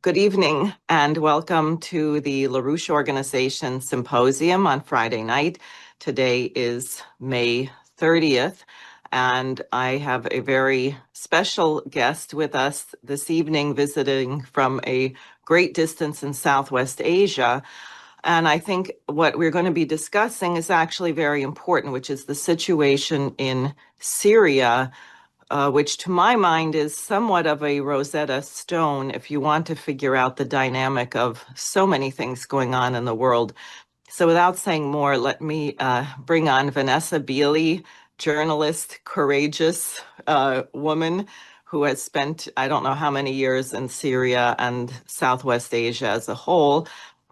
Good evening and welcome to the LaRouche Organization Symposium on Friday night. Today is May 30th, and I have a very special guest with us this evening visiting from a great distance in Southwest Asia. And I think what we're going to be discussing is actually very important, which is the situation in Syria, which to my mind is somewhat of a Rosetta Stone if you want to figure out the dynamic of so many things going on in the world. So without saying more, let me bring on Vanessa Beeley, journalist, courageous woman who has spent, I don't know how many years in Syria and Southwest Asia as a whole.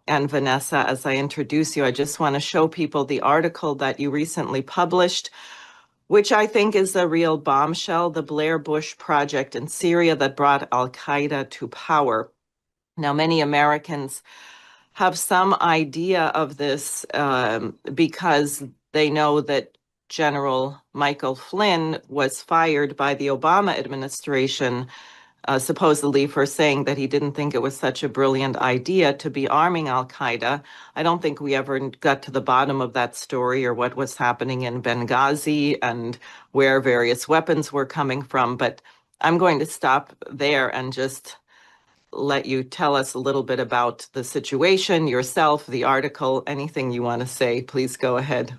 And Vanessa, as I introduce you, I just want to show people the article that you recently published, which I think is a real bombshell, the Blair Bush project in Syria that brought al-Qaeda to power. Now, many Americans have some idea of this because they know that General Michael Flynn was fired by the Obama administration, supposedly for saying that he didn't think it was such a brilliant idea to be arming al-Qaeda. I don't think we ever got to the bottom of that story or what was happening in Benghazi and where various weapons were coming from. But I'm going to stop there and just let you tell us a little bit about the situation, yourself, the article, anything you want to say. Please go ahead.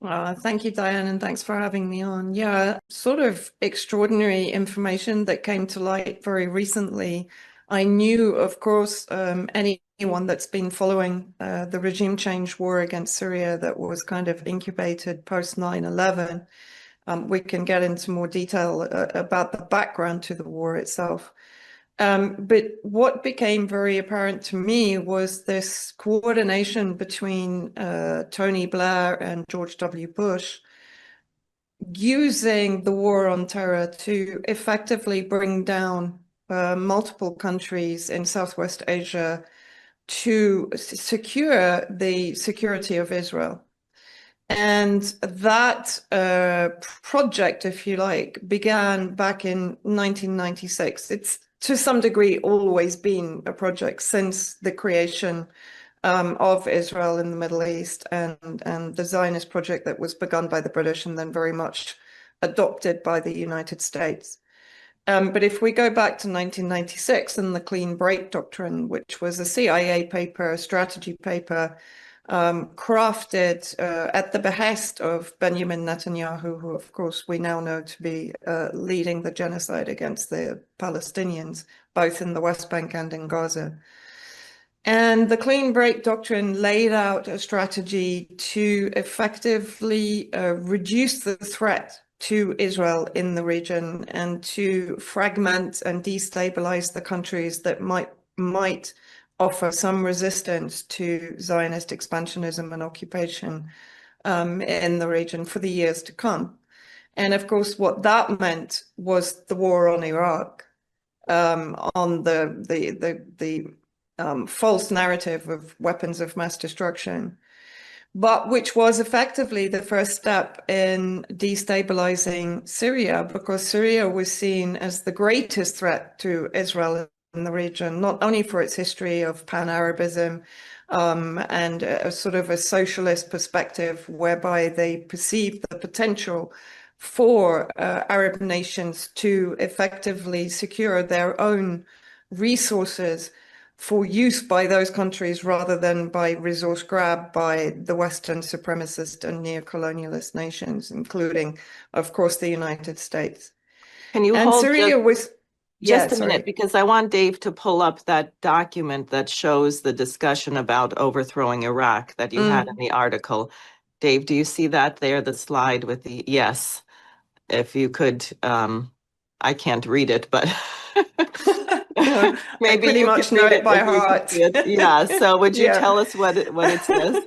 Thank you, Diane, and thanks for having me on. Yeah, sort of extraordinary information that came to light very recently. I knew, of course, anyone that's been following the regime change war against Syria that was kind of incubated post 9/11. We can get into more detail about the background to the war itself. But what became very apparent to me was this coordination between Tony Blair and George W. Bush using the war on terror to effectively bring down multiple countries in Southwest Asia to secure the security of Israel. And that project, if you like, began back in 1996. It's to some degree always been a project since the creation of Israel in the Middle East and the Zionist project that was begun by the British and then very much adopted by the United States. But if we go back to 1996 and the Clean Break Doctrine, which was a CIA paper, a strategy paper, crafted at the behest of Benjamin Netanyahu, who of course we now know to be leading the genocide against the Palestinians, both in the West Bank and in Gaza. And the Clean Break Doctrine laid out a strategy to effectively reduce the threat to Israel in the region and to fragment and destabilize the countries that might offer some resistance to Zionist expansionism and occupation in the region for the years to come. And of course, what that meant was the war on Iraq, on the false narrative of weapons of mass destruction, but which was effectively the first step in destabilizing Syria, because Syria was seen as the greatest threat to Israel in the region, not only for its history of pan-Arabism and a sort of a socialist perspective whereby they perceived the potential for Arab nations to effectively secure their own resources for use by those countries rather than by resource grab by the Western supremacist and neocolonialist nations, including, of course, the United States. Can you and hold Syria was just a minute, because I want Dave to pull up that document that shows the discussion about overthrowing Iraq that you had in the article. Dave, do you see that there, the slide with the, yes, if you could, I can't read it, but maybe pretty you much could know read it by heart. Yeah, so would you tell us what it says?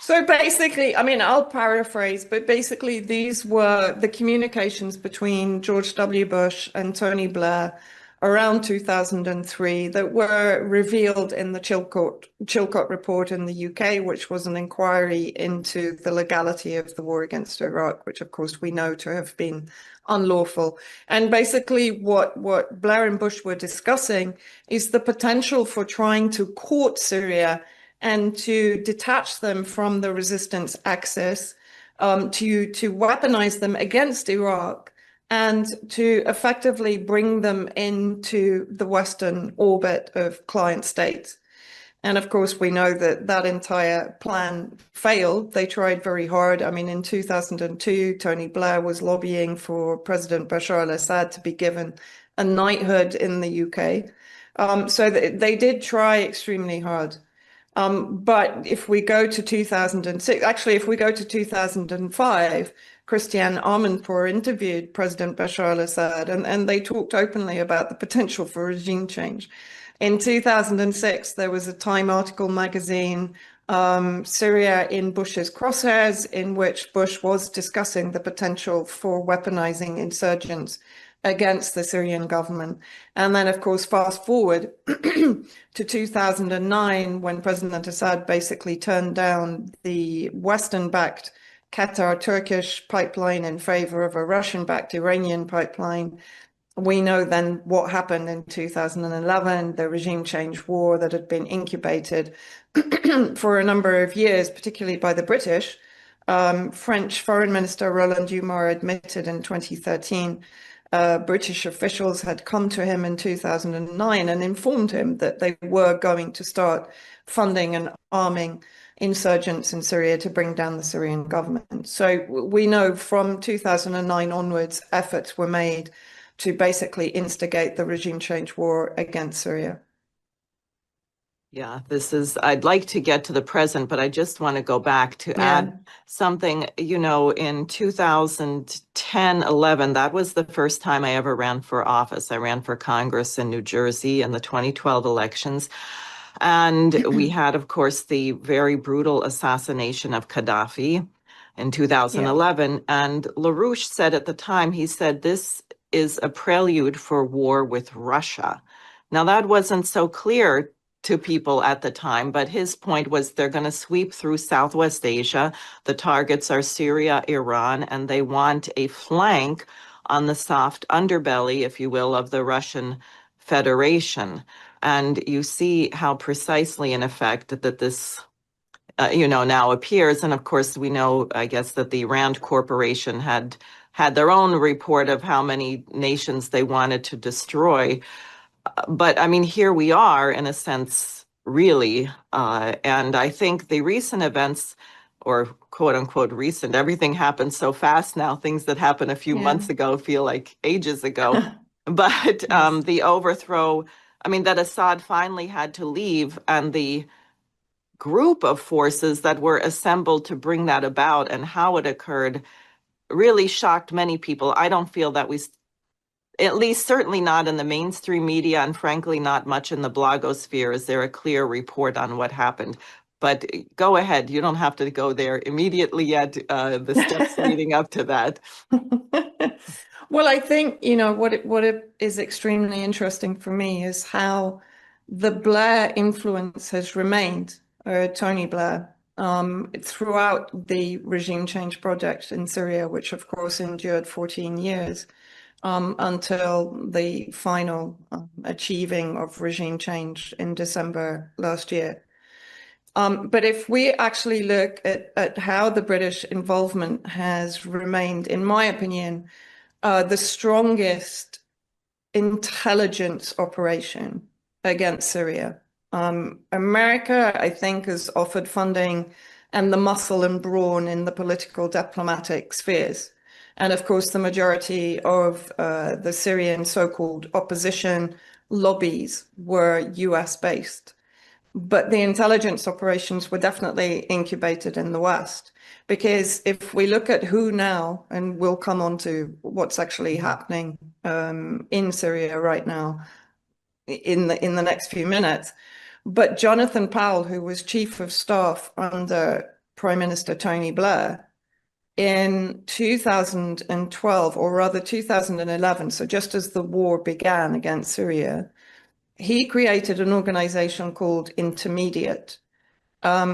So basically, I mean, I'll paraphrase, but basically these were the communications between George W. Bush and Tony Blair around 2003 that were revealed in the Chilcot report in the UK, which was an inquiry into the legality of the war against Iraq, which of course we know to have been unlawful. And basically what Blair and Bush were discussing is the potential for trying to court Syria and to detach them from the resistance axis, to weaponize them against Iraq, and to effectively bring them into the Western orbit of client states. And of course, we know that that entire plan failed. They tried very hard. I mean, in 2002, Tony Blair was lobbying for President Bashar al-Assad to be given a knighthood in the UK. So they did try extremely hard. But if we go to 2006, actually, if we go to 2005, Christiane Amanpour interviewed President Bashar al-Assad, and they talked openly about the potential for regime change. In 2006, there was a Time article magazine, Syria in Bush's crosshairs, in which Bush was discussing the potential for weaponizing insurgents against the Syrian government. And then, of course, fast forward to 2009, when President Assad basically turned down the Western-backed Qatar-Turkish pipeline in favor of a Russian-backed Iranian pipeline. We know then what happened in 2011, the regime change war that had been incubated for a number of years, particularly by the British. French Foreign Minister Roland Dumas admitted in 2013 British officials had come to him in 2009 and informed him that they were going to start funding and arming insurgents in Syria to bring down the Syrian government. So we know from 2009 onwards, efforts were made to basically instigate the regime change war against Syria. Yeah, I'd like to get to the present, but I just want to go back to add something. In 2010, 11, that was the first time I ever ran for office. I ran for Congress in New Jersey in the 2012 elections. And we had, of course, the very brutal assassination of Gaddafi in 2011. And LaRouche said at the time, he said, this is a prelude for war with Russia. Now, that wasn't so clear to people at the time, but his point was they're going to sweep through Southwest Asia. The targets are Syria, Iran, and they want a flank on the soft underbelly, if you will, of the Russian Federation. And you see how precisely, in effect, that this, now appears. And of course, we know, I guess, that the Rand Corporation had their own report of how many nations they wanted to destroy. But I mean, here we are, in a sense, really. And I think the recent events, or quote unquote recent, everything happens so fast now. Things that happened a few months ago feel like ages ago. But the overthrow, I mean, that Assad finally had to leave, and the group of forces that were assembled to bring that about and how it occurred really shocked many people. I don't feel that at least certainly not in the mainstream media, and frankly, not much in the blogosphere, is there a clear report on what happened. But go ahead. You don't have to go there immediately yet, the steps leading up to that. Well, I think, what it is extremely interesting for me is how the Blair influence has remained, Tony Blair, throughout the regime change project in Syria, which of course endured 14 years until the final achieving of regime change in December last year. But if we actually look at how the British involvement has remained, in my opinion, the strongest intelligence operation against Syria. America, I think, has offered funding and the muscle and brawn in the political diplomatic spheres. And of course, the majority of the Syrian so-called opposition lobbies were US-based. But the intelligence operations were definitely incubated in the West. Because if we look at who now, and we'll come on to what's actually happening in Syria right now in the next few minutes, but Jonathan Powell, who was chief of staff under Prime Minister Tony Blair, in 2012, or rather 2011, so just as the war began against Syria, he created an organization called Intermediate,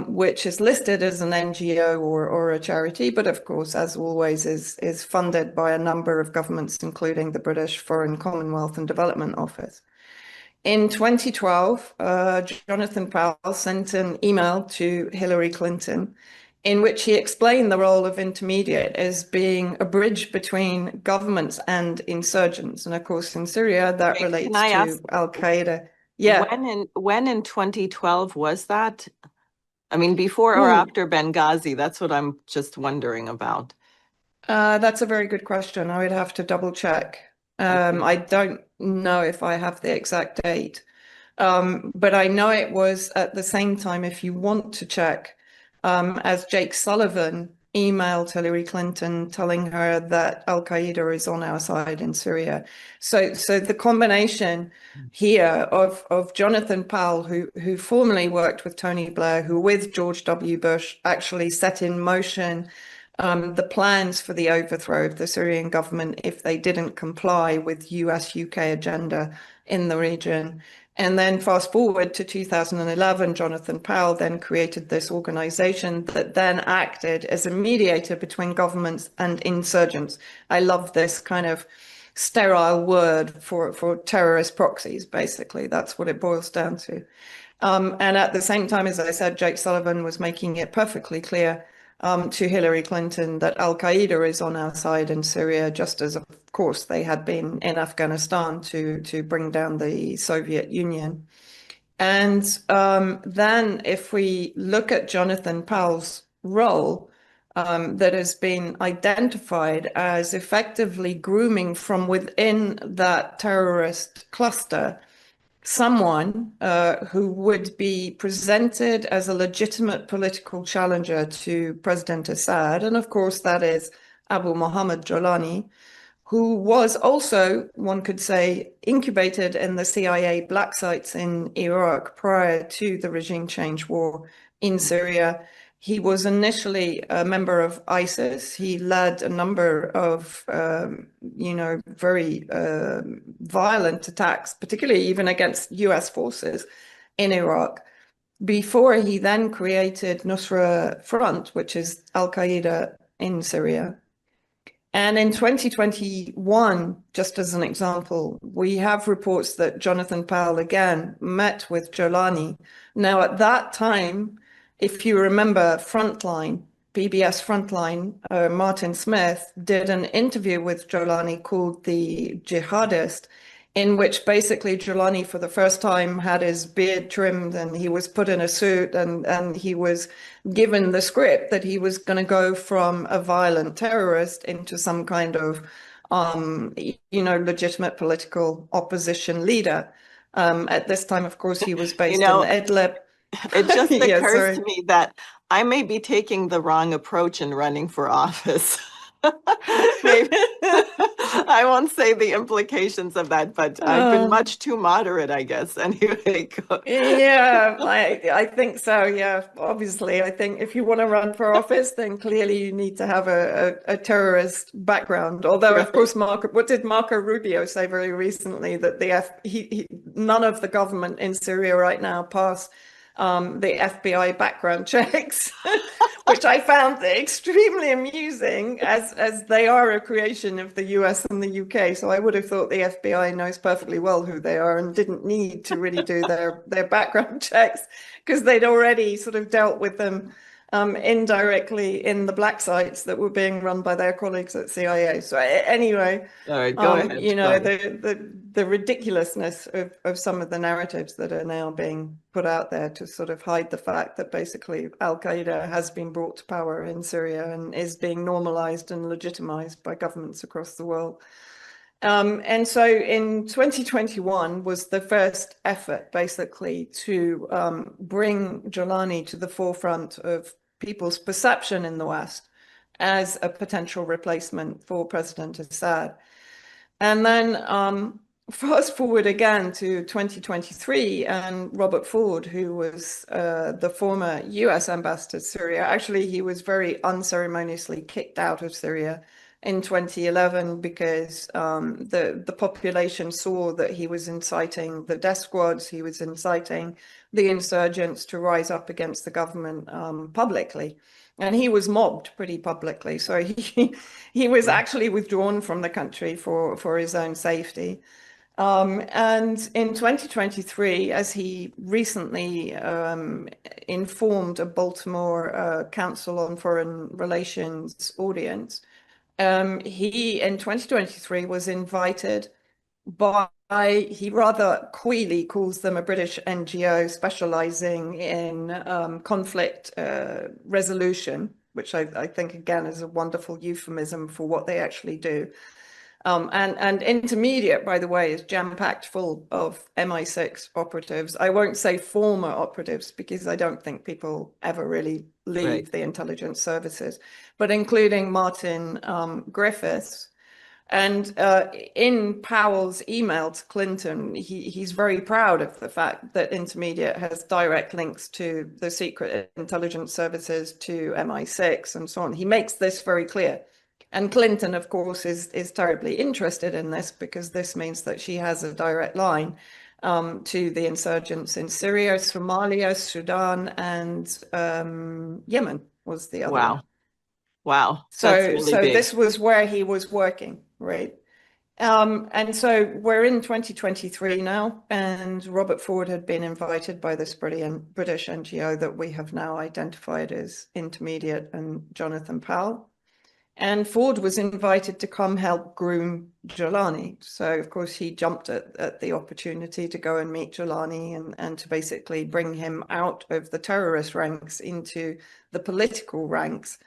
which is listed as an NGO or a charity, but of course, as always, is funded by a number of governments, including the British Foreign Commonwealth and Development Office. In 2012, Jonathan Powell sent an email to Hillary Clinton in which he explained the role of Intermediate as being a bridge between governments and insurgents. And of course, in Syria, that Wait, can relates I to ask, Al-Qaeda. Yeah. when in 2012 was that? I mean, before or Ooh, after Benghazi? That's what I'm just wondering about. that's a very good question. I would have to double check. Okay. I don't know if I have the exact date. But I know it was at the same time, if you want to check, as Jake Sullivan emailed Hillary Clinton telling her that Al-Qaeda is on our side in Syria. So the combination here of Jonathan Powell, who formerly worked with Tony Blair, who with George W. Bush actually set in motion the plans for the overthrow of the Syrian government if they didn't comply with US-UK agenda in the region. And then fast forward to 2011, Jonathan Powell then created this organization that then acted as a mediator between governments and insurgents. I love this kind of sterile word for terrorist proxies, basically. That's what it boils down to. And at the same time, as I said, Jake Sullivan was making it perfectly clear to Hillary Clinton that Al-Qaeda is on our side in Syria, just as, of course, they had been in Afghanistan to bring down the Soviet Union. And then if we look at Jonathan Powell's role, that has been identified as effectively grooming from within that terrorist cluster someone who would be presented as a legitimate political challenger to President Assad. And of course, that is Abu Muhammad Jolani, who was also, one could say, incubated in the CIA black sites in Iraq prior to the regime change war in Syria. He was initially a member of ISIS. He led a number of, very violent attacks, particularly even against US forces in Iraq, before he then created Nusra Front, which is Al-Qaeda in Syria. And in 2021, just as an example, we have reports that Jonathan Powell again met with Jolani. Now, at that time, if you remember Frontline, PBS Frontline, Martin Smith did an interview with Jolani called The Jihadist, in which basically Jolani for the first time had his beard trimmed and he was put in a suit and he was given the script that he was going to go from a violent terrorist into some kind of, legitimate political opposition leader. At this time, of course, he was You based in know, Idlib. it just Yeah, occurs to sorry. me that I may be taking the wrong approach in running for office. Maybe I won't say the implications of that, but I've been Uh, much too moderate, I guess. Anyway, Yeah, I think so. Yeah, obviously, I think if you want to run for office, then clearly you need to have a terrorist background. Although, of right. course, what did Marco Rubio say very recently that none of the government in Syria right now pass the FBI background checks, which I found extremely amusing as they are a creation of the US and the UK. So I would have thought the FBI knows perfectly well who they are and didn't need to really do their background checks because they'd already sort of dealt with them indirectly in the black sites that were being run by their colleagues at CIA. So anyway, All right, go ahead. Sorry. the ridiculousness of some of the narratives that are now being put out there to sort of hide the fact that basically Al-Qaeda has been brought to power in Syria and is being normalized and legitimized by governments across the world. And so in 2021 was the first effort basically to bring Jolani to the forefront of people's perception in the West as a potential replacement for President Assad. And then fast forward again to 2023, and Robert Ford, who was the former US ambassador to Syria, actually, he was very unceremoniously kicked out of Syria in 2011 because the population saw that he was inciting the death squads, he was inciting the insurgents to rise up against the government publicly. And he was mobbed pretty publicly. So he was actually withdrawn from the country for his own safety. And in 2023, as he recently informed a Baltimore Council on Foreign Relations audience, he in 2023 was invited by, he rather coyly calls them a British NGO specializing in conflict resolution, which I think again is a wonderful euphemism for what they actually do. And Intermediate, by the way, is jam-packed full of MI6 operatives. I won't say former operatives because I don't think people ever really leave the intelligence services, but including Martin Griffiths. And in Powell's email to Clinton, he's very proud of the fact that Intermediate has direct links to the secret intelligence services, to MI6 and so on. He makes this very clear. And Clinton, of course, is terribly interested in this because this means that she has a direct line to the insurgents in Syria, Somalia, Sudan, and Yemen was the other one. Wow. So, That's really big. this was where he was working, right? And so we're in 2023 now, and Robert Ford had been invited by this British NGO that we have now identified as Intermediate and Jonathan Powell. And Ford was invited to come help groom Jolani. So, of course, he jumped at the opportunity to go and meet Jolani and to basically bring him out of the terrorist ranks into the political ranks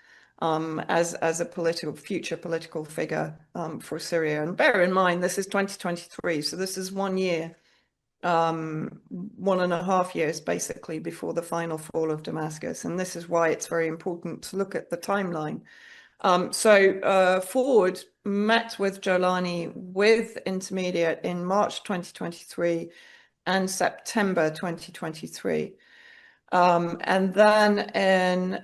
as a future political figure for Syria. And bear in mind, this is 2023, so this is 1 year, 1.5 years basically before the final fall of Damascus. And this is why it's very important to look at the timeline. So Ford met with Jolani with Intermediate in March 2023 and September 2023. And then in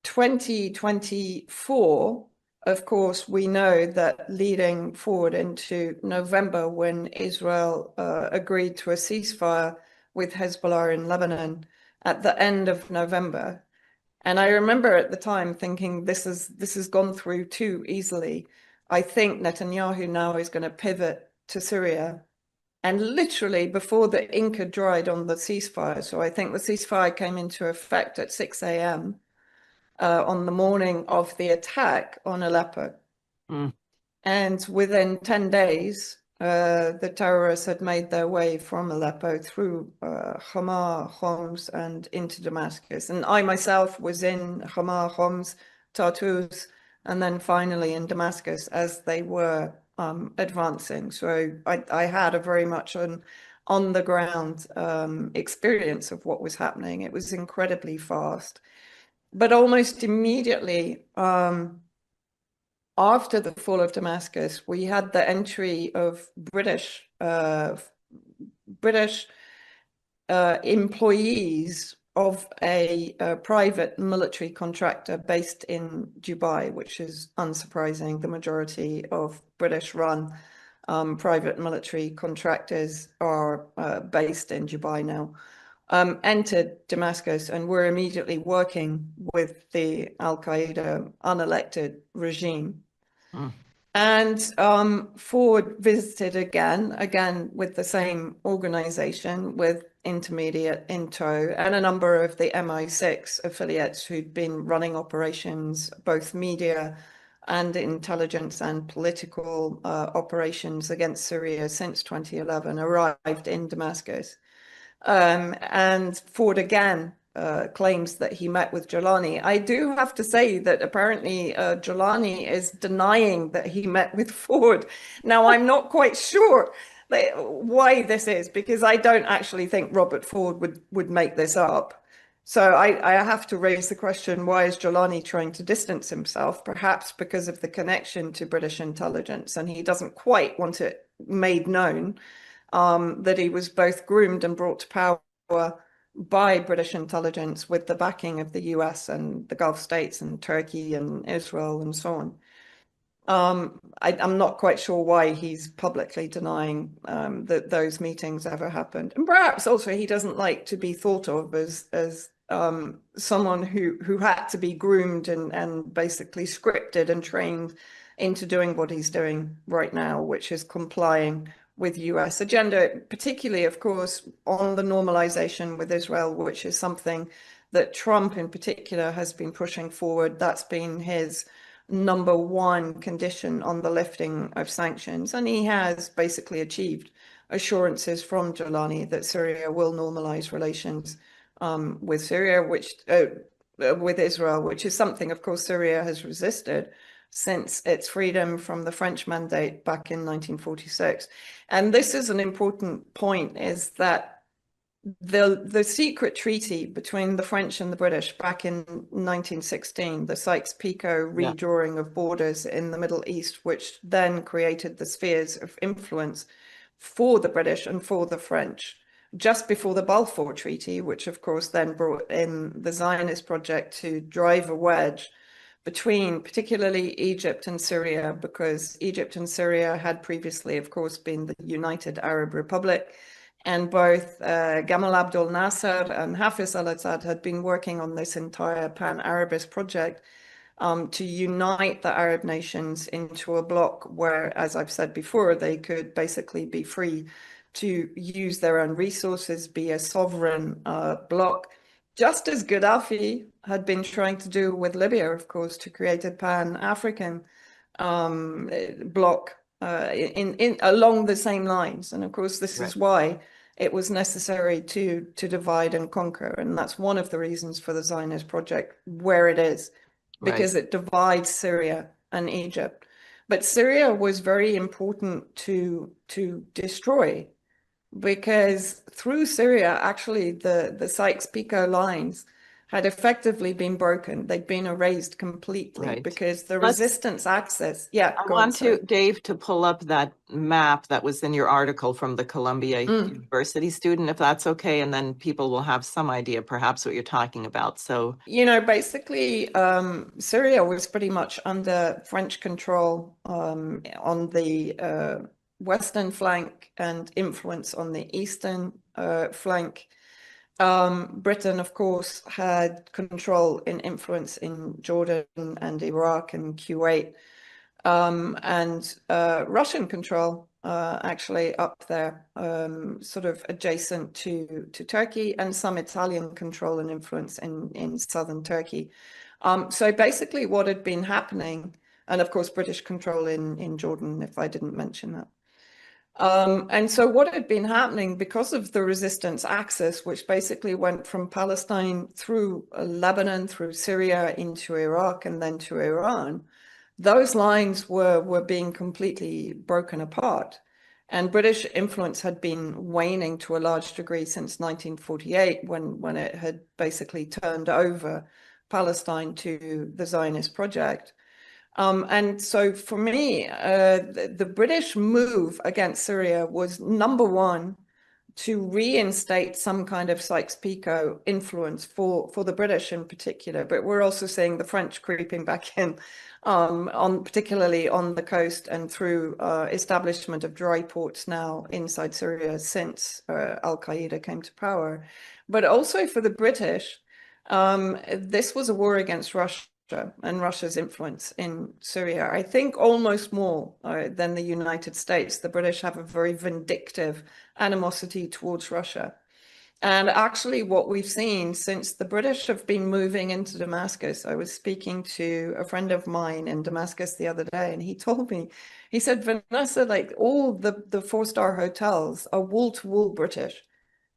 2024, of course, we know that leading forward into November, when Israel agreed to a ceasefire with Hezbollah in Lebanon at the end of November. And I remember at the time thinking, this has gone through too easily. I think Netanyahu now is going to pivot to Syria. And literally before the ink had dried on the ceasefire, so I think the ceasefire came into effect at 6 a.m. On the morning of the attack on Aleppo. And within 10 days, the terrorists had made their way from Aleppo through Hama, Homs, and into Damascus. And I myself was in Hama, Homs, Tartus, and then finally in Damascus as they were advancing. So I had a very much on the ground experience of what was happening. It was incredibly fast. But almost immediately after the fall of Damascus, we had the entry of British employees of a private military contractor based in Dubai, which is unsurprising. The majority of British-run private military contractors are based in Dubai now. Entered Damascus and were immediately working with the Al-Qaeda unelected regime. And Ford visited again with the same organization, with Intermediate in tow, and a number of the MI6 affiliates who'd been running operations, both media and intelligence and political operations against Syria since 2011, arrived in Damascus. And Ford again claims that he met with Jolani. I do have to say that apparently Jolani is denying that he met with Ford. Now, I'm not quite sure why this is, because I don't actually think Robert Ford would make this up. So I have to raise the question, why is Jolani trying to distance himself? Perhaps because of the connection to British intelligence, and he doesn't quite want it made known that he was both groomed and brought to power by British intelligence with the backing of the US and the Gulf states and Turkey and Israel and so on. I'm not quite sure why he's publicly denying that those meetings ever happened. And perhaps also he doesn't like to be thought of as someone who had to be groomed and basically scripted and trained into doing what he's doing right now, which is complying with US agenda, particularly, of course, on the normalization with Israel, which is something that Trump in particular has been pushing forward. That's been his number one condition on the lifting of sanctions. And he has basically achieved assurances from Jolani that Syria will normalize relations with Syria, with Israel, which is something, of course, Syria has resisted since its freedom from the French mandate back in 1946. And this is an important point, is that the secret treaty between the French and the British back in 1916, the Sykes-Picot redrawing of borders in the Middle East, which then created the spheres of influence for the British and for the French, just before the Balfour Treaty, which of course then brought in the Zionist project to drive a wedge between particularly Egypt and Syria, because Egypt and Syria had previously, of course, been the United Arab Republic. And both Gamal Abdel Nasser and Hafiz al-Assad had been working on this entire pan-Arabist project to unite the Arab nations into a bloc where, as I've said before, they could basically be free to use their own resources, be a sovereign bloc, just as Gaddafi had been trying to do with Libya, of course, to create a pan-African bloc along the same lines. And of course, this is why it was necessary to divide and conquer. And that's one of the reasons for the Zionist project where it is, because it divides Syria and Egypt. But Syria was very important to destroy, because through Syria, actually, the Sykes-Picot lines had effectively been broken. They'd been erased completely because the resistance axis. Yeah, I want Dave to pull up that map that was in your article from the Columbia University student, if that's okay, and then people will have some idea perhaps what you're talking about. So, basically, Syria was pretty much under French control on the western flank and influence on the eastern flank. Britain, of course, had control and influence in Jordan and Iraq and Kuwait, and Russian control actually up there, sort of adjacent to Turkey, and some Italian control and influence in southern Turkey. So basically what had been happening, and of course British control in Jordan, if I didn't mention that. And so what had been happening, because of the resistance axis, which basically went from Palestine through Lebanon, through Syria, into Iraq, and then to Iran, those lines were being completely broken apart. And British influence had been waning to a large degree since 1948, when it had basically turned over Palestine to the Zionist project. And so for me, the British move against Syria was, number one, to reinstate some kind of Sykes-Picot influence for the British in particular. But we're also seeing the French creeping back in, particularly on the coast, and through establishment of dry ports now inside Syria since Al-Qaeda came to power. But also for the British, this was a war against Russia and Russia's influence in Syria. I think almost more than the United States. The British have a very vindictive animosity towards Russia. And actually what we've seen since the British have been moving into Damascus, I was speaking to a friend of mine in Damascus the other day, and he told me, he said, Vanessa, like all the four-star hotels are wall-to-wall British.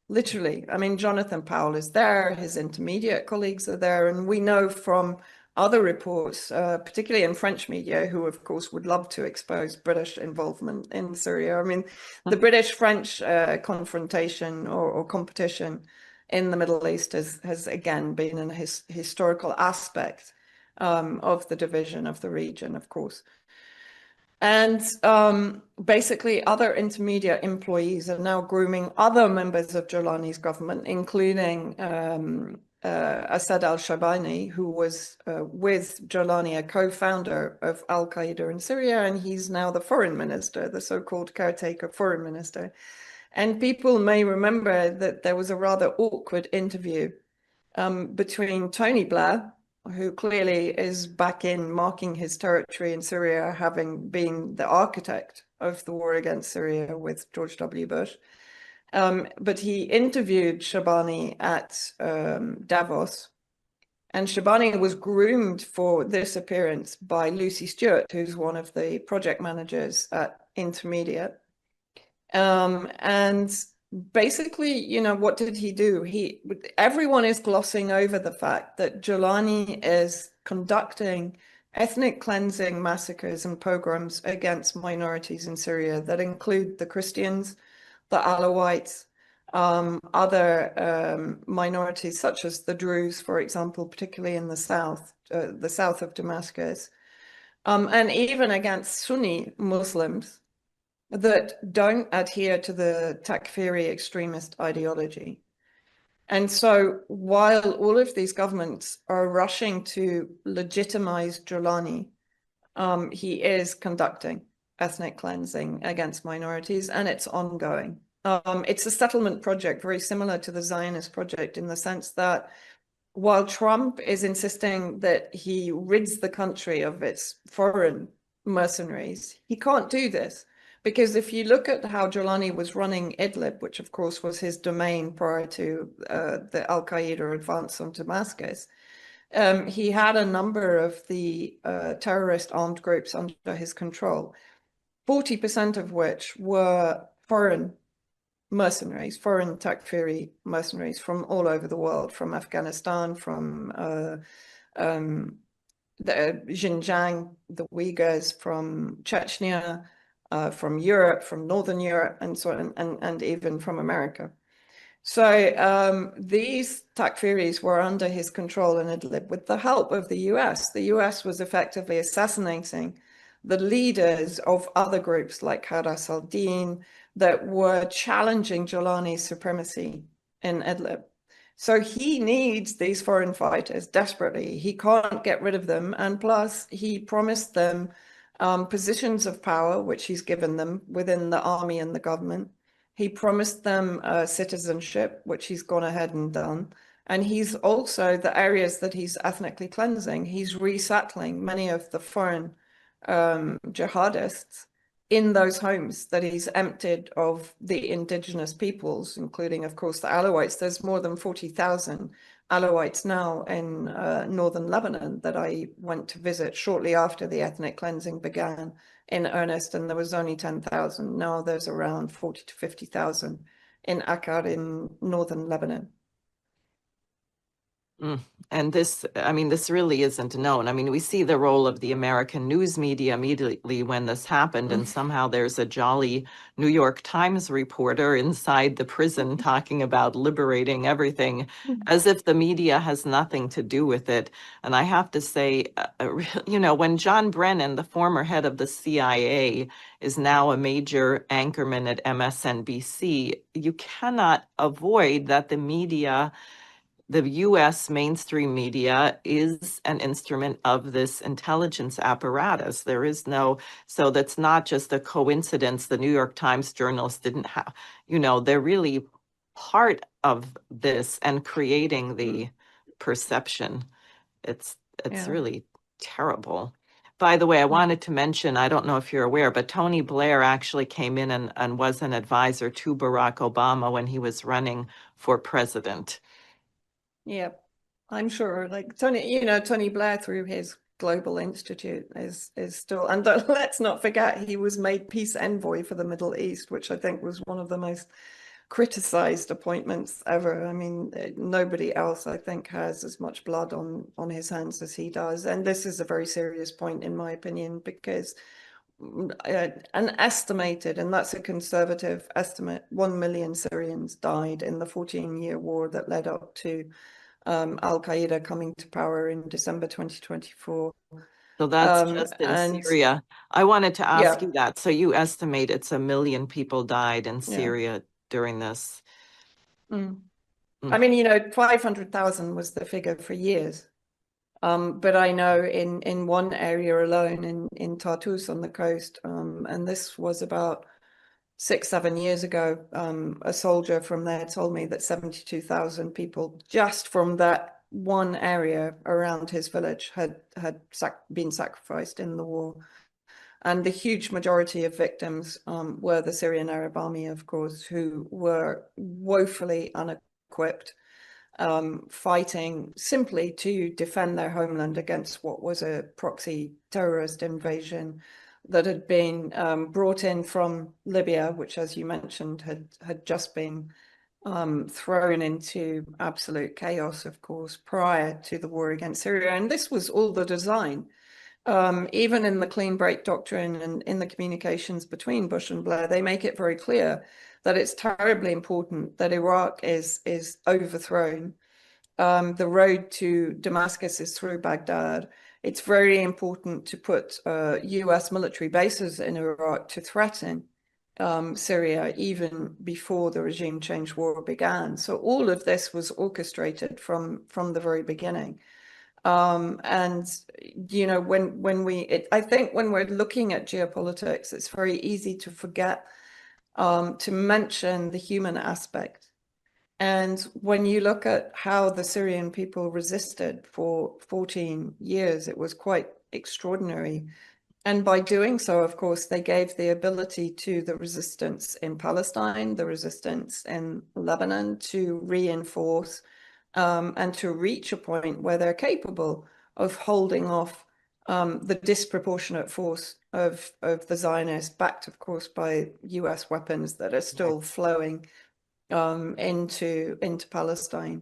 Literally. I mean, Jonathan Powell is there, his intermediate colleagues are there, and we know from other reports, particularly in French media, who of course would love to expose British involvement in Syria. I mean, the British-French confrontation or competition in the Middle East has again been an historical aspect of the division of the region, of course. And basically, other intermediate employees are now grooming other members of Jolani's government, including Asad al-Shabani, who was with Jolani, a co-founder of Al-Qaeda in Syria, and he's now the foreign minister, the so-called caretaker foreign minister. And people may remember that there was a rather awkward interview between Tony Blair, who clearly is back in marking his territory in Syria, having been the architect of the war against Syria with George W. Bush. But he interviewed Shabani at Davos, and Shabani was groomed for this appearance by Lucy Stewart, who's one of the project managers at Intermediate. And basically, you know, what did he do? Everyone is glossing over the fact that Jolani is conducting ethnic cleansing massacres and pogroms against minorities in Syria that include the Christians, the Alawites, other minorities such as the Druze, for example, particularly in the south of Damascus, and even against Sunni Muslims that don't adhere to the Takfiri extremist ideology. And so while all of these governments are rushing to legitimize Jolani, he is conducting ethnic cleansing against minorities, and it's ongoing. It's a settlement project very similar to the Zionist project in the sense that while Trump is insisting that he rids the country of its foreign mercenaries, he can't do this. Because if you look at how Jolani was running Idlib, which of course was his domain prior to the Al-Qaeda advance on Damascus, he had a number of the terrorist armed groups under his control, 40% of which were foreign mercenaries, foreign Takfiri mercenaries from all over the world, from Afghanistan, from the Xinjiang, the Uyghurs, from Chechnya, from Europe, from Northern Europe, and so on, and even from America. So these Takfiris were under his control in Idlib with the help of the US. The US was effectively assassinating the leaders of other groups like Haras al-Din that were challenging Jolani's supremacy in Idlib. So he needs these foreign fighters desperately. He can't get rid of them. And plus, he promised them positions of power, which he's given them within the army and the government. He promised them citizenship, which he's gone ahead and done. And he's also, the areas that he's ethnically cleansing, he's resettling many of the foreign jihadists in those homes that he's emptied of the indigenous peoples, including, of course, the Alawites. There's more than 40,000 Alawites now in northern Lebanon that I went to visit shortly after the ethnic cleansing began in earnest, and there was only 10,000. Now there's around 40 to 50,000 in Akkad in northern Lebanon. And this, I mean, this really isn't known. I mean, we see the role of the American news media immediately when this happened, and somehow there's a jolly New York Times reporter inside the prison talking about liberating everything, as if the media has nothing to do with it. And I have to say, you know, when John Brennan, the former head of the CIA, is now a major anchorman at MSNBC, you cannot avoid that the media, the US mainstream media, is an instrument of this intelligence apparatus. There is no, so that's not just a coincidence. The New York Times journalists didn't have, you know, they're really part of this and creating the perception. It's really terrible. By the way, I wanted to mention, I don't know if you're aware, but Tony Blair actually came in and was an advisor to Barack Obama when he was running for president. Yeah, I'm sure. Like Tony, you know, Tony Blair through his Global Institute is still, and let's not forget, he was made peace envoy for the Middle East, which I think was one of the most criticized appointments ever. I mean, nobody else, I think, has as much blood on his hands as he does. And this is a very serious point, in my opinion, because an estimated, and that's a conservative estimate, 1 million Syrians died in the 14-year war that led up to Al-Qaeda coming to power in December 2024. So that's just in And Syria. I wanted to ask yeah, you that. So you estimate it's 1 million people died in yeah. Syria during this. I mean, 500,000 was the figure for years. But I know in one area alone, in Tartus on the coast, and this was about 6-7 years ago, a soldier from there told me that 72,000 people just from that one area around his village had been sacrificed in the war. And the huge majority of victims were the Syrian Arab Army, of course, who were woefully unequipped, fighting simply to defend their homeland against what was a proxy terrorist invasion that had been brought in from Libya, which, as you mentioned, had just been thrown into absolute chaos, of course, prior to the war against Syria. And this was all the design. Even in the clean break doctrine and in the communications between Bush and Blair, they make it very clear that it's terribly important that Iraq is overthrown. The road to Damascus is through Baghdad. It's very important to put US military bases in Iraq to threaten Syria even before the regime change war began. So all of this was orchestrated from the very beginning. And I think when we're looking at geopolitics, it's very easy to forget to mention the human aspect. And when you look at how the Syrian people resisted for 14 years, it was quite extraordinary. And by doing so, of course, they gave the ability to the resistance in Palestine, the resistance in Lebanon to reinforce and to reach a point where they're capable of holding off the disproportionate force of the Zionists, backed, of course, by US weapons that are still flowing into Palestine.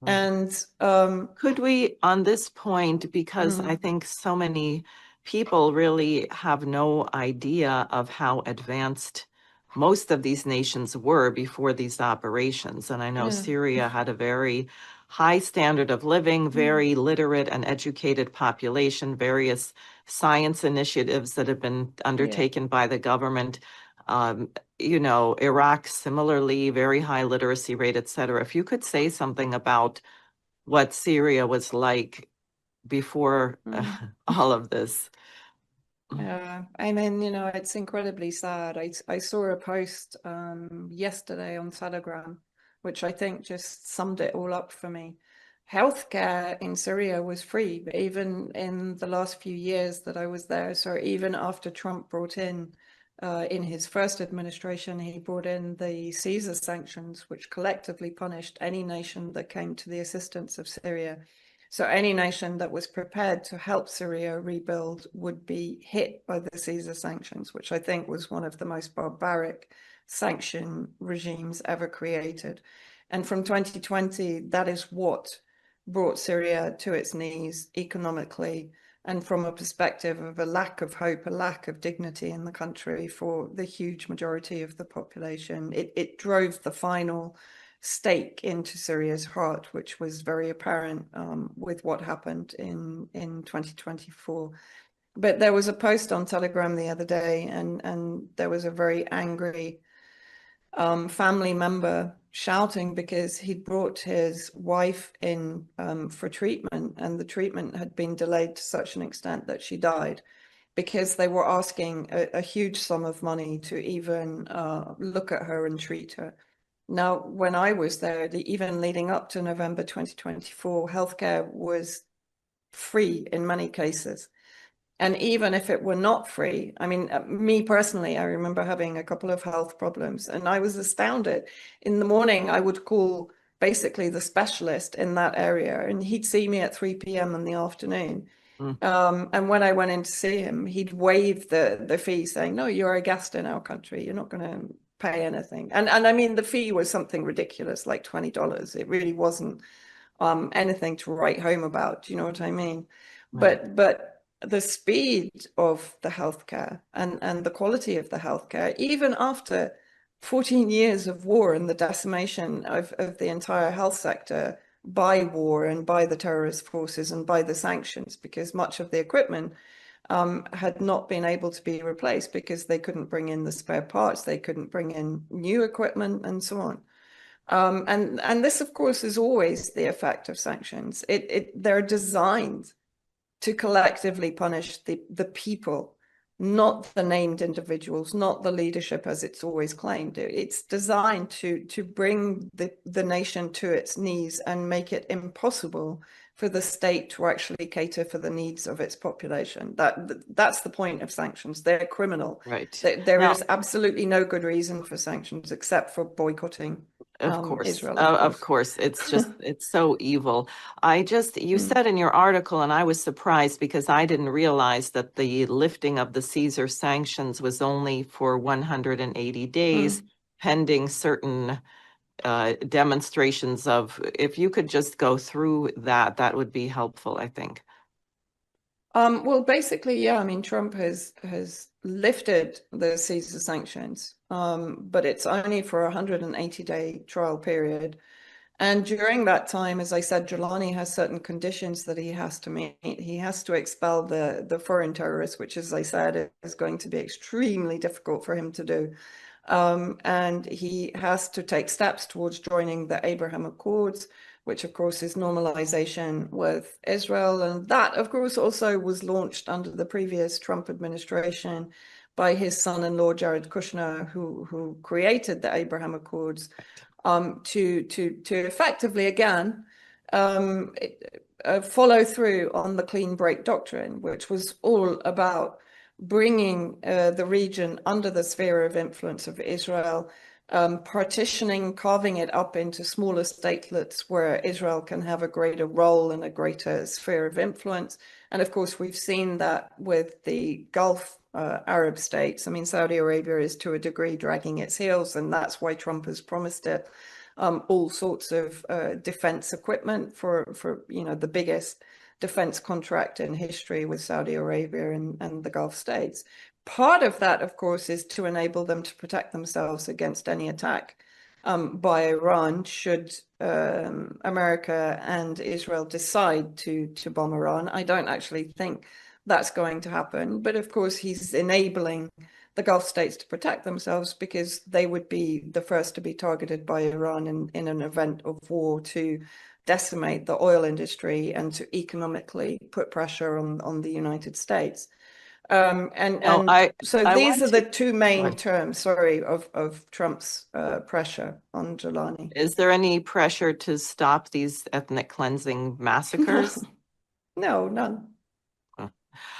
And could we, on this point, because I think so many people really have no idea of how advanced most of these nations were before these operations. And I know Syria had a very high standard of living, very literate and educated population, various science initiatives that have been undertaken by the government. Iraq, similarly, very high literacy rate, et cetera. If you could say something about what Syria was like before all of this. I mean, it's incredibly sad. I saw a post yesterday on Telegram, which I think just summed it all up for me. Healthcare in Syria was free, but even in the last few years that I was there, so even after Trump brought in his first administration, he brought in the Caesar sanctions, which collectively punished any nation that came to the assistance of Syria. So any nation that was prepared to help Syria rebuild would be hit by the Caesar sanctions, which I think was one of the most barbaric sanction regimes ever created. And from 2020, that is what brought Syria to its knees economically, and from a perspective of a lack of hope, a lack of dignity in the country for the huge majority of the population. It drove the final stake into Syria's heart, which was very apparent with what happened in 2024. But there was a post on Telegram the other day, and there was a very angry family member shouting because he'd brought his wife in for treatment, and the treatment had been delayed to such an extent that she died because they were asking a huge sum of money to even look at her and treat her. Now, when I was there, even leading up to November 2024, healthcare was free in many cases. And even if it were not free, I mean, me personally, I remember having a couple of health problems, and I was astounded. In the morning, I would call basically the specialist in that area, and he'd see me at 3 p.m. in the afternoon. And when I went in to see him, he'd waive the fee, saying, "No, you're a guest in our country. You're not going to pay anything." And I mean, the fee was something ridiculous, like $20. It really wasn't anything to write home about. Do you know what I mean? Right. But the speed of the healthcare and the quality of the healthcare, even after 14 years of war and the decimation of the entire health sector by war and by the terrorist forces and by the sanctions, because much of the equipment had not been able to be replaced because they couldn't bring in the spare parts, they couldn't bring in new equipment, and so on. And this, of course, is always the effect of sanctions. They're designed to collectively punish the people, not the named individuals, not the leadership as it's always claimed. It's designed to bring the nation to its knees and make it impossible for the state to actually cater for the needs of its population. That's the point of sanctions. They're criminal. Right. There is absolutely no good reason for sanctions except for boycotting Israel. Of course. It's just, it's so evil. You said in your article, and I was surprised because I didn't realize that the lifting of the Caesar sanctions was only for 180 days, pending certain demonstrations of, if you could just go through that, that would be helpful, I think. Well, basically, yeah, I mean, Trump has lifted the Caesar sanctions, but it's only for a 180-day trial period. And during that time, as I said, Jolani has certain conditions that he has to meet. He has to expel the foreign terrorists, which, as I said, is going to be extremely difficult for him to do. And he has to take steps towards joining the Abraham Accords, which of course is normalization with Israel. And that, of course, also was launched under the previous Trump administration by his son-in-law, Jared Kushner, who created the Abraham Accords, to effectively, again, follow through on the clean break doctrine, which was all about bringing the region under the sphere of influence of Israel, partitioning, carving it up into smaller statelets where Israel can have a greater role and a greater sphere of influence. And of course, we've seen that with the Gulf Arab states. I mean, Saudi Arabia is to a degree dragging its heels, and that's why Trump has promised it all sorts of defense equipment for the biggest defense contract in history with Saudi Arabia and the Gulf states. Part of that, of course, is to enable them to protect themselves against any attack by Iran should America and Israel decide to bomb Iran. I don't actually think that's going to happen. But of course, he's enabling the Gulf states to protect themselves because they would be the first to be targeted by Iran in an event of war to decimate the oil industry and to economically put pressure on the United States. So these are the two main terms, of Trump's pressure on Jolani. Is there any pressure to stop these ethnic cleansing massacres? No, none.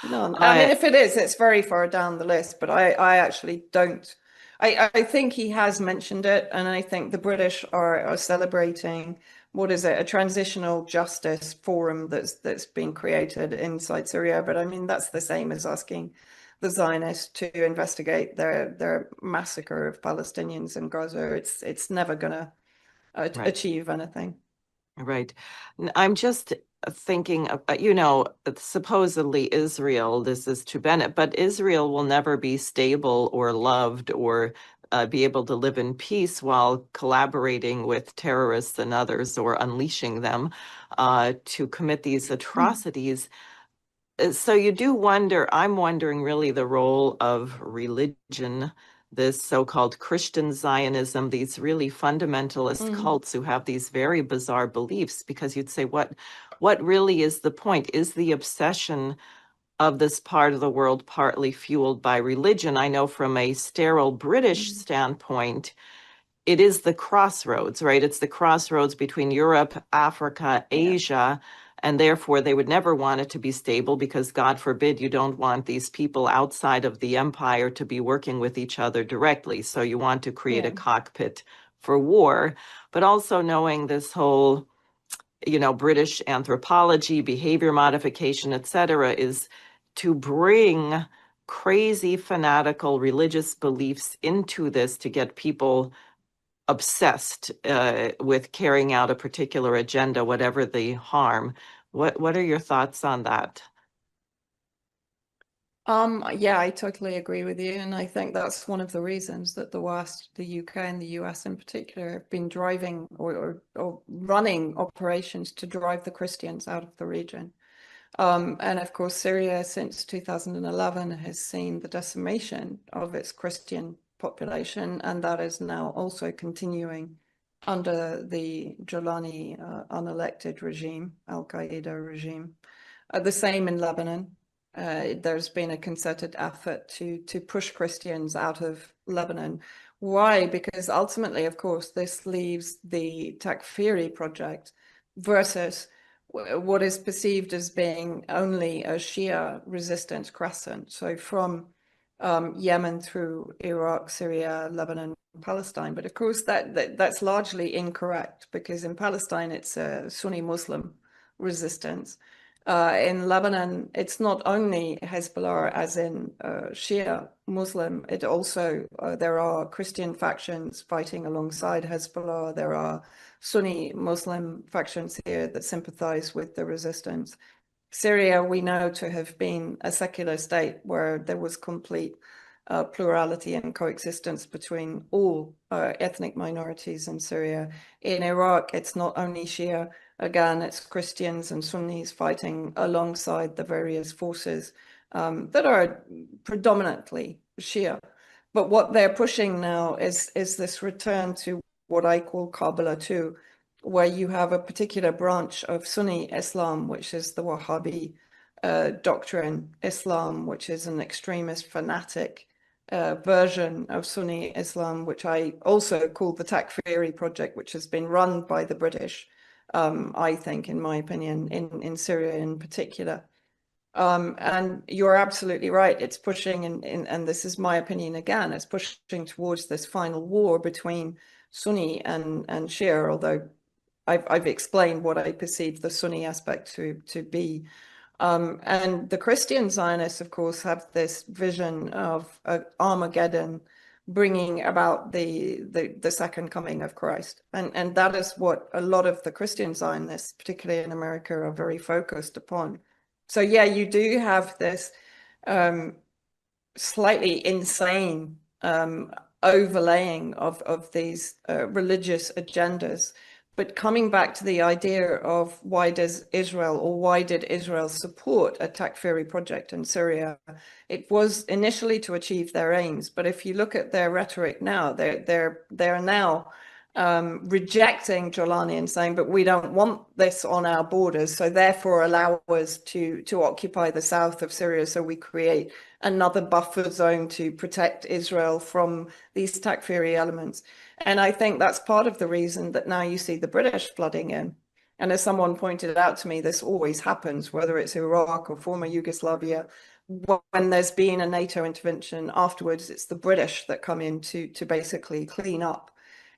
None. I mean, if it is, it's very far down the list, but I actually don't. I think he has mentioned it, and I think the British are celebrating, what is it, a transitional justice forum that's been created inside Syria. But I mean, that's the same as asking the Zionists to investigate their massacre of Palestinians in Gaza. It's never gonna achieve anything. Right. I'm just thinking, supposedly Israel, this is to Bennett, but Israel will never be stable or loved or be able to live in peace while collaborating with terrorists and others or unleashing them to commit these atrocities. So you do wonder, I'm wondering really the role of religion, this so-called Christian Zionism, these really fundamentalist cults who have these very bizarre beliefs, because you'd say, what really is the point? Is the obsession of this part of the world partly fueled by religion? I know from a sterile British standpoint, it is the crossroads, right? It's the crossroads between Europe, Africa, Asia, and therefore they would never want it to be stable because, God forbid, you don't want these people outside of the empire to be working with each other directly. So you want to create a cockpit for war, but also knowing this whole, British anthropology, behavior modification, etc., is to bring crazy fanatical religious beliefs into this to get people obsessed with carrying out a particular agenda, whatever the harm. What are your thoughts on that? Yeah, I totally agree with you. And I think that's one of the reasons that the West, the UK and the US in particular, have been driving or running operations to drive the Christians out of the region. And of course, Syria since 2011 has seen the decimation of its Christian population, and that is now also continuing under the Jolani unelected regime, Al-Qaeda regime. The same in Lebanon. There's been a concerted effort to push Christians out of Lebanon. Why? Because ultimately, of course, this leaves the Takfiri project versus what is perceived as being only a Shia resistance crescent. So from Yemen through Iraq, Syria, Lebanon, Palestine. But of course, that's largely incorrect, because in Palestine, it's a Sunni Muslim resistance. In Lebanon, it's not only Hezbollah as in Shia Muslim, it also, there are Christian factions fighting alongside Hezbollah. There are Sunni Muslim factions here that sympathize with the resistance. Syria, we know to have been a secular state where there was complete plurality and coexistence between all ethnic minorities in Syria. In Iraq, it's not only Shia. Again, it's Christians and Sunnis fighting alongside the various forces that are predominantly Shia. But what they're pushing now is this return to what I call Kabbalah II, where you have a particular branch of Sunni Islam, which is the Wahhabi doctrine Islam, which is an extremist fanatic version of Sunni Islam, which I also call the Takfiri project, which has been run by the British, I think, in my opinion, in Syria in particular. And you're absolutely right. It's pushing, and this is my opinion again, it's pushing towards this final war between Sunni and Shia, although I've explained what I perceive the Sunni aspect to be. And the Christian Zionists, of course, have this vision of Armageddon bringing about the second coming of Christ. And that is what a lot of the Christian Zionists, particularly in America, are very focused upon. So yeah, you do have this slightly insane overlaying of these religious agendas. But coming back to the idea of why did Israel support a Takfiri project in Syria? It was initially to achieve their aims, but if you look at their rhetoric now, they're now rejecting Jolani and saying, but we don't want this on our borders, so therefore allow us to occupy the south of Syria, so we create another buffer zone to protect Israel from these Takfiri elements. And I think that's part of the reason that now you see the British flooding in. And as someone pointed out to me, this always happens, whether it's Iraq or former Yugoslavia. When there's been a NATO intervention afterwards, it's the British that come in to basically clean up.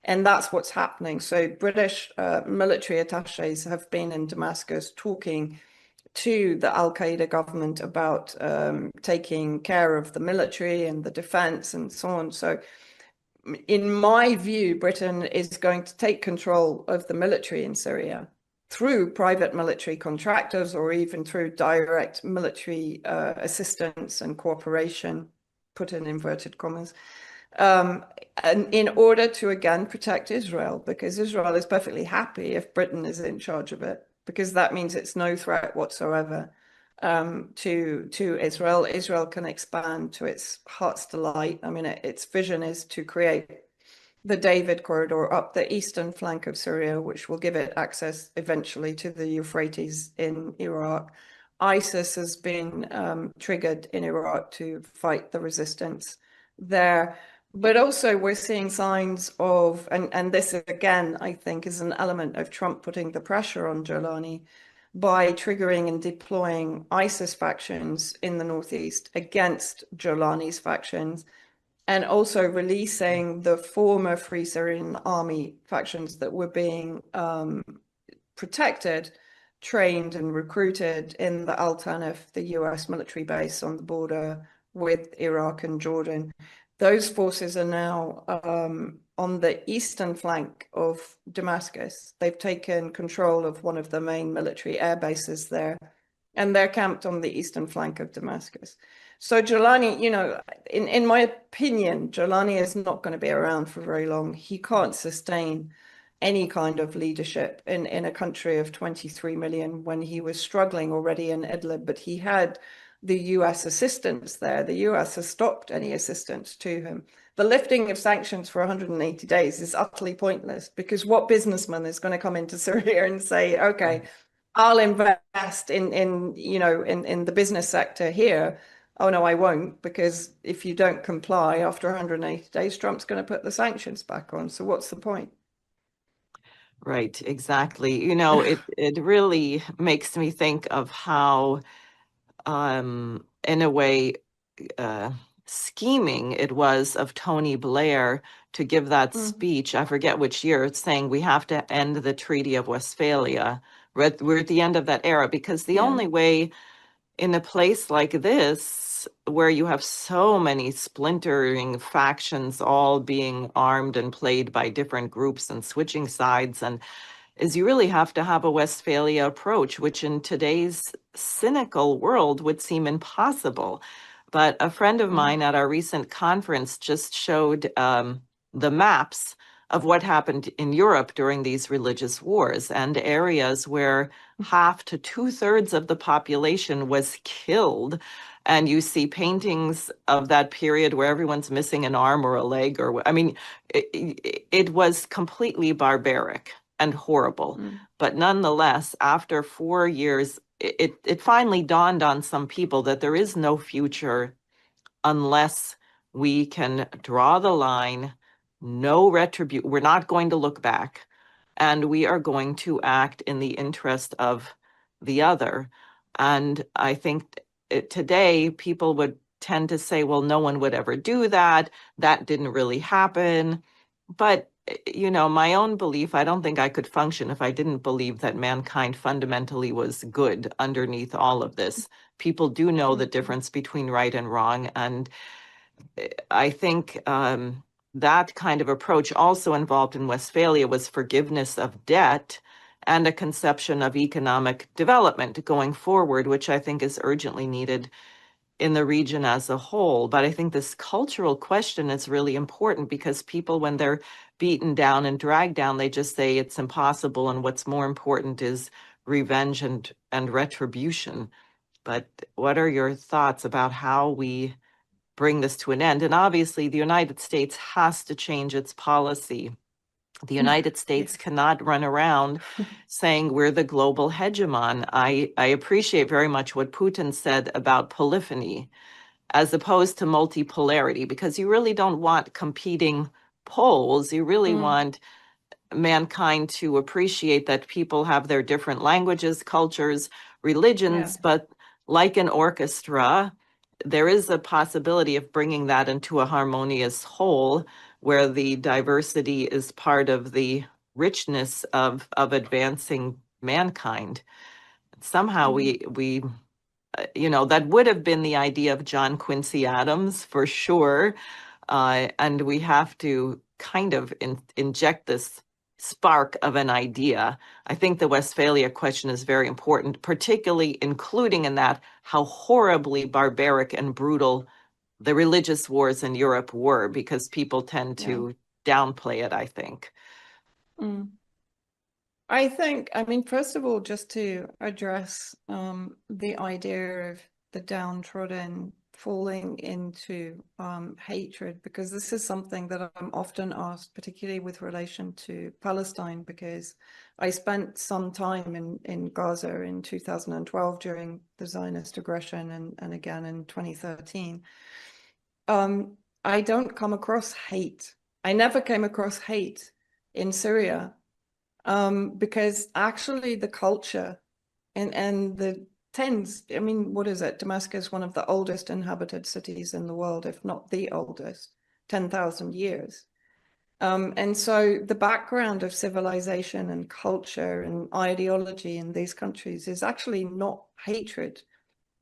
And that's what's happening. So British military attaches have been in Damascus talking to the Al-Qaeda government about taking care of the military and the defense and so on. So in my view, Britain is going to take control of the military in Syria through private military contractors or even through direct military assistance and cooperation, put in inverted commas, and in order to, again, protect Israel, because Israel is perfectly happy if Britain is in charge of it, because that means it's no threat whatsoever to Israel. Israel can expand to its heart's delight. I mean, its vision is to create the David corridor up the eastern flank of Syria, which will give it access eventually to the Euphrates in Iraq. ISIS has been triggered in Iraq to fight the resistance there. But also we're seeing signs of, and this again, I think, is an element of Trump putting the pressure on Jolani by triggering and deploying ISIS factions in the northeast against Jolani's factions, and also releasing the former Free Syrian Army factions that were being protected, trained and recruited in the Al Tanf, the US military base on the border with Iraq and Jordan. Those forces are now on the eastern flank of Damascus. They've taken control of one of the main military air bases there, and they're camped on the eastern flank of Damascus. So Jolani, you know, in my opinion, Jolani is not going to be around for very long. He can't sustain any kind of leadership in a country of 23 million when he was struggling already in Idlib, but he had the US assistance there. The US has stopped any assistance to him. The lifting of sanctions for 180 days is utterly pointless because what businessman is going to come into Syria and say, okay, I'll invest in you know, in the business sector here. Oh, no, I won't, because if you don't comply after 180 days, Trump's going to put the sanctions back on. So what's the point? Right, exactly. You know, it really makes me think of how, in a way, uh, scheming it was of Tony Blair to give that speech. I forget which year. It's saying we have to end the Treaty of Westphalia. We're at the end of that era because the Yeah. only way in a place like this, where you have so many splintering factions all being armed and played by different groups and switching sides, and is you really have to have a Westphalia approach, which in today's cynical world would seem impossible. But a friend of mine at our recent conference just showed the maps of what happened in Europe during these religious wars and areas where half to two-thirds of the population was killed. And you see paintings of that period where everyone's missing an arm or a leg, or I mean, it was completely barbaric and horrible. But nonetheless, after 4 years, it finally dawned on some people that there is no future unless we can draw the line, no retribution. We're not going to look back, and we are going to act in the interest of the other. And I think today people would tend to say, well, no one would ever do that. That didn't really happen. But, you know, my own belief, I don't think I could function if I didn't believe that mankind fundamentally was good underneath all of this. People do know the difference between right and wrong. And I think that kind of approach also involved in Westphalia was forgiveness of debt and a conception of economic development going forward, which I think is urgently needed in the region as a whole. But I think this cultural question is really important because people, when they're beaten down and dragged down, they just say it's impossible. And what's more important is revenge and retribution. But what are your thoughts about how we bring this to an end? And obviously, the United States has to change its policy. The United States cannot run around saying we're the global hegemon. I appreciate very much what Putin said about polyphony as opposed to multipolarity, because you really don't want competing poles. You really want mankind to appreciate that people have their different languages, cultures, religions, but like an orchestra, there is a possibility of bringing that into a harmonious whole where the diversity is part of the richness of advancing mankind. Somehow we you know, that would have been the idea of John Quincy Adams for sure. And we have to kind of inject this spark of an idea. I think the Westphalia question is very important, particularly including in that how horribly barbaric and brutal the religious wars in Europe were, because people tend to downplay it, I think. I think, I mean, first of all, just to address the idea of the downtrodden falling into hatred, because this is something that I'm often asked, particularly with relation to Palestine, because I spent some time in Gaza in 2012 during the Zionist aggression and again in 2013. I don't come across hate. I never came across hate in Syria. Because actually the culture and the tens, I mean, what is it? Damascus, one of the oldest inhabited cities in the world, if not the oldest, 10,000 years. And so the background of civilization and culture and ideology in these countries is actually not hatred.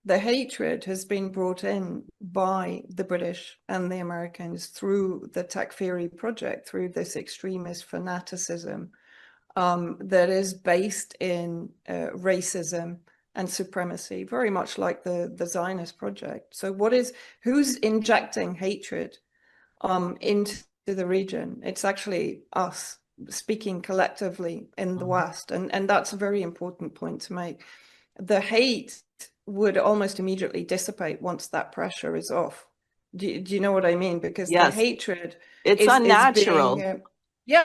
The hatred has been brought in by the British and the Americans through the Takfiri project, through this extremist fanaticism that is based in racism and supremacy, very much like the Zionist project. So who's injecting hatred into the region? It's actually us speaking collectively in the West. And that's a very important point to make. The hate would almost immediately dissipate once that pressure is off. Do you know what I mean? Because the hatred it's is unnatural. being,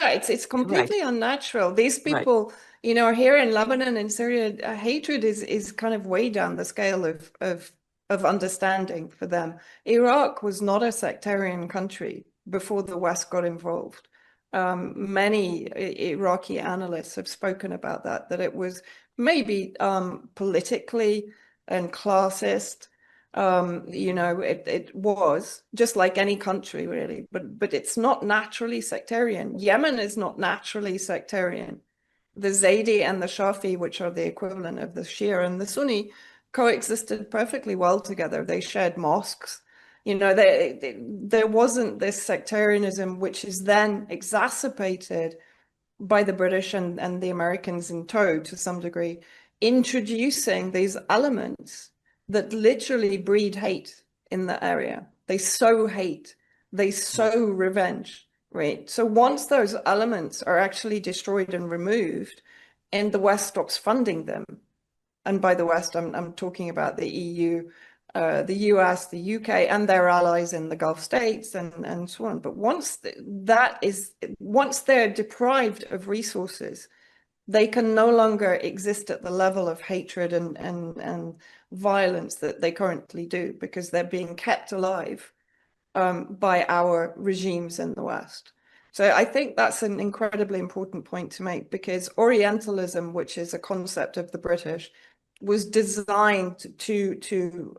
it's completely unnatural. These people, you know, here in Lebanon and Syria, hatred is kind of way down the scale of understanding for them. Iraq was not a sectarian country before the West got involved. Many Iraqi analysts have spoken about that it was maybe politically and classist. You know, it was just like any country really, but it's not naturally sectarian. Yemen is not naturally sectarian. The Zaydi and the Shafi, which are the equivalent of the Shia and the Sunni, coexisted perfectly well together. They shared mosques. You know, there wasn't this sectarianism, which is then exacerbated by the British and the Americans in tow to some degree, introducing these elements that literally breed hate in the area. They sow hate, they sow revenge, right? So once those elements are actually destroyed and removed, and the West stops funding them, and by the West, I'm talking about the EU, the US, the UK, and their allies in the Gulf states and so on. But once they're deprived of resources, they can no longer exist at the level of hatred and violence that they currently do, because they're being kept alive by our regimes in the West. So I think that's an incredibly important point to make, because Orientalism, which is a concept of the British, was designed to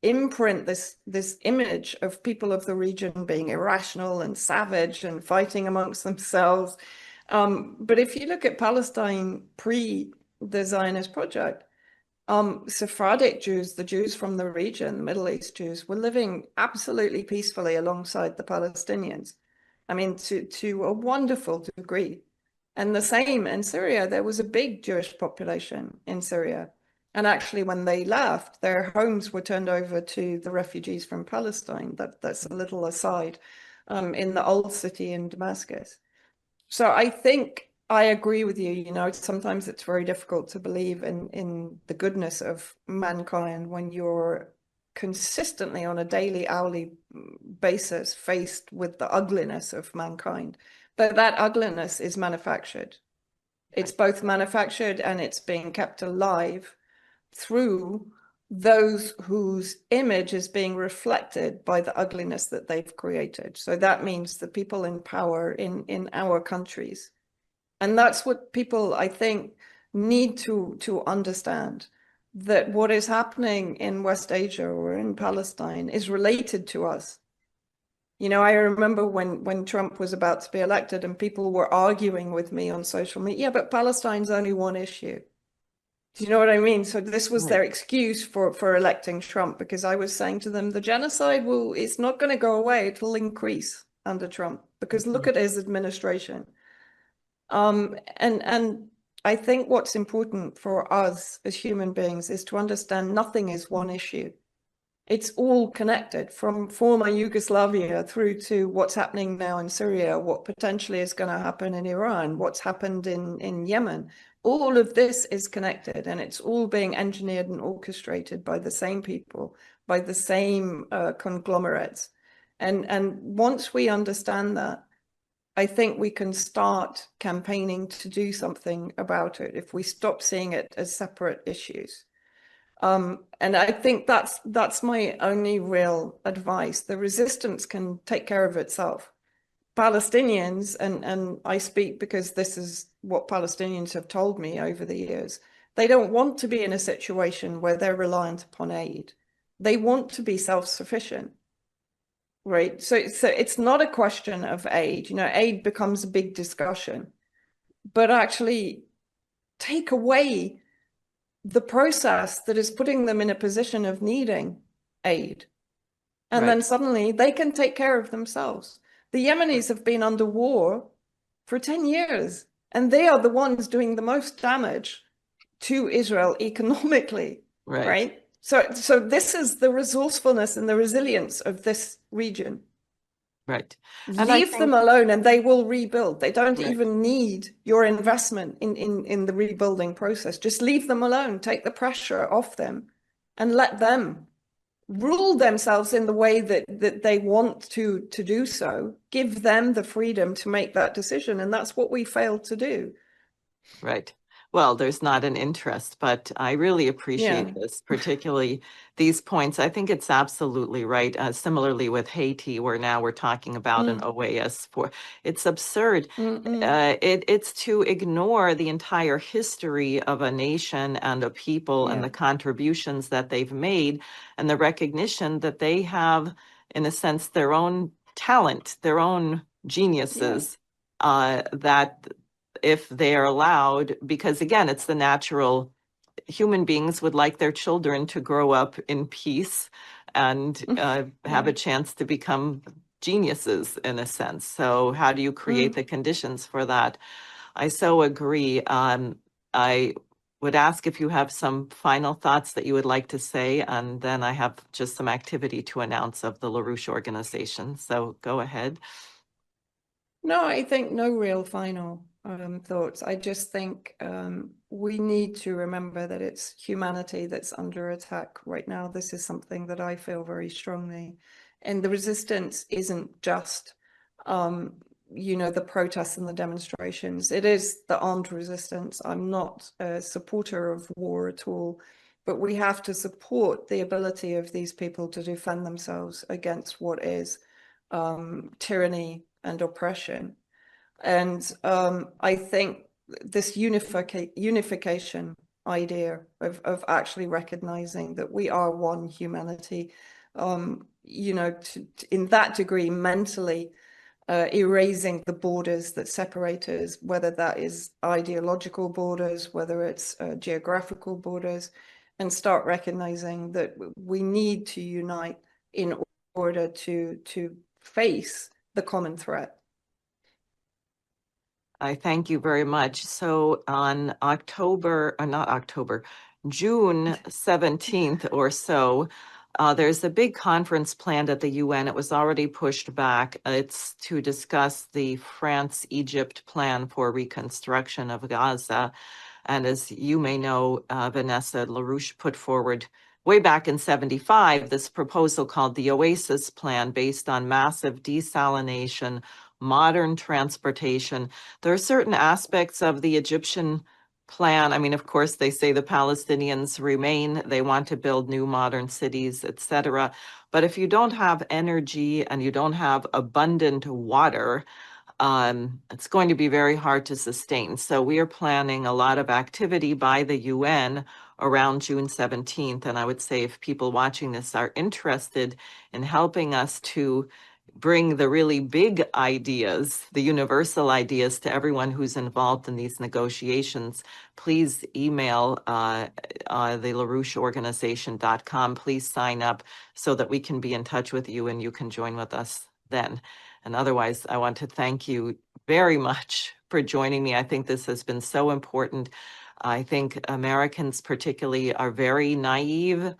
imprint this image of people of the region being irrational and savage and fighting amongst themselves. But if you look at Palestine pre the Zionist project, Sephardic Jews, the Jews from the region, the Middle East Jews, were living absolutely peacefully alongside the Palestinians. I mean, to a wonderful degree. And the same in Syria, there was a big Jewish population in Syria. And actually, when they left, their homes were turned over to the refugees from Palestine. That's a little aside, in the old city in Damascus. So I think I agree with you. You know, sometimes it's very difficult to believe in the goodness of mankind when you're consistently on a daily, hourly basis faced with the ugliness of mankind. But that ugliness is manufactured. It's both manufactured and it's being kept alive through those whose image is being reflected by the ugliness that they've created. So that means the people in power in our countries. And that's what people, I think, need to understand, that what is happening in West Asia or in Palestine is related to us. You know, I remember when Trump was about to be elected and people were arguing with me on social media, yeah, but Palestine's only one issue. Do you know what I mean? So this was their excuse for electing Trump, because I was saying to them, the genocide it's not going to go away. It will increase under Trump, because look at his administration. And I think what's important for us as human beings is to understand nothing is one issue. It's all connected, from former Yugoslavia through to what's happening now in Syria, what potentially is going to happen in Iran, what's happened in Yemen. All of this is connected, and it's all being engineered and orchestrated by the same people, by the same conglomerates. And once we understand that, I think we can start campaigning to do something about it if we stop seeing it as separate issues. And I think that's my only real advice. The resistance can take care of itself. Palestinians, and I speak because this is what Palestinians have told me over the years, they don't want to be in a situation where they're reliant upon aid. They want to be self-sufficient, right? So it's not a question of aid. You know, aid becomes a big discussion, but actually take away the process that is putting them in a position of needing aid. And then suddenly they can take care of themselves. The Yemenis have been under war for 10 years, and they are the ones doing the most damage to Israel economically, Right. right? So this is the resourcefulness and the resilience of this region. Right. And I Leave them think, alone and they will rebuild. They don't right. even need your investment in the rebuilding process. Just leave them alone, take the pressure off them and let them rule themselves in the way that they want to do so. Give them the freedom to make that decision. And that's what we failed to do. Right. Well, there's not an interest, but I really appreciate Yeah. this, particularly these points. I think it's absolutely right. Similarly with Haiti, where now we're talking about an Mm, OAS for, it's absurd. mm. It's to ignore the entire history of a nation and a people and Yeah. the contributions that they've made and the recognition that they have, in a sense, their own talent, their own Yeah. geniuses, that if they are allowed, because again, it's the natural, human beings would like their children to grow up in peace and have Yeah. a chance to become geniuses in a sense. So how do you create Mm. the conditions for that? I so agree. I would ask if you have some final thoughts that you would like to say, and then I have just some activity to announce of the LaRouche organization. So go ahead. No, I think no real final thoughts. I just think we need to remember that it's humanity that's under attack right now. This is something that I feel very strongly. And the resistance isn't just, the protests and the demonstrations. It is the armed resistance. I'm not a supporter of war at all, but we have to support the ability of these people to defend themselves against what is tyranny and oppression. And I think this unification idea of actually recognizing that we are one humanity, in that degree, mentally erasing the borders that separate us, whether that is ideological borders, whether it's geographical borders, and start recognizing that we need to unite in order to face the common threat. I thank you very much. So on not October, June 17th or so, there's a big conference planned at the UN. It was already pushed back. It's to discuss the France-Egypt plan for reconstruction of Gaza. And as you may know, Vanessa LaRouche put forward way back in 75 this proposal called the Oasis Plan, based on massive desalination, modern transportation. There are certain aspects of the Egyptian plan. I mean, of course, they say the Palestinians remain, they want to build new modern cities, etc. But if you don't have energy and you don't have abundant water, it's going to be very hard to sustain. So we are planning a lot of activity by the UN around June 17th. And I would say if people watching this are interested in helping us to bring the really big ideas, the universal ideas to everyone who's involved in these negotiations, please email the LaRoucheOrganization.com. Please sign up so that we can be in touch with you and you can join with us then. And otherwise, I want to thank you very much for joining me. I think this has been so important. I think Americans particularly are very naive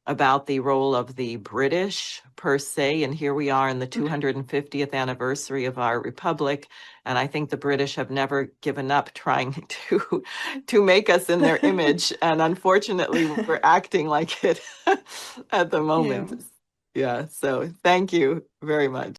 about the role of the British per se. And here we are in the 250th anniversary of our republic. And I think the British have never given up trying to make us in their image. And unfortunately, we're acting like it at the Yeah. moment. Yeah, so thank you very much.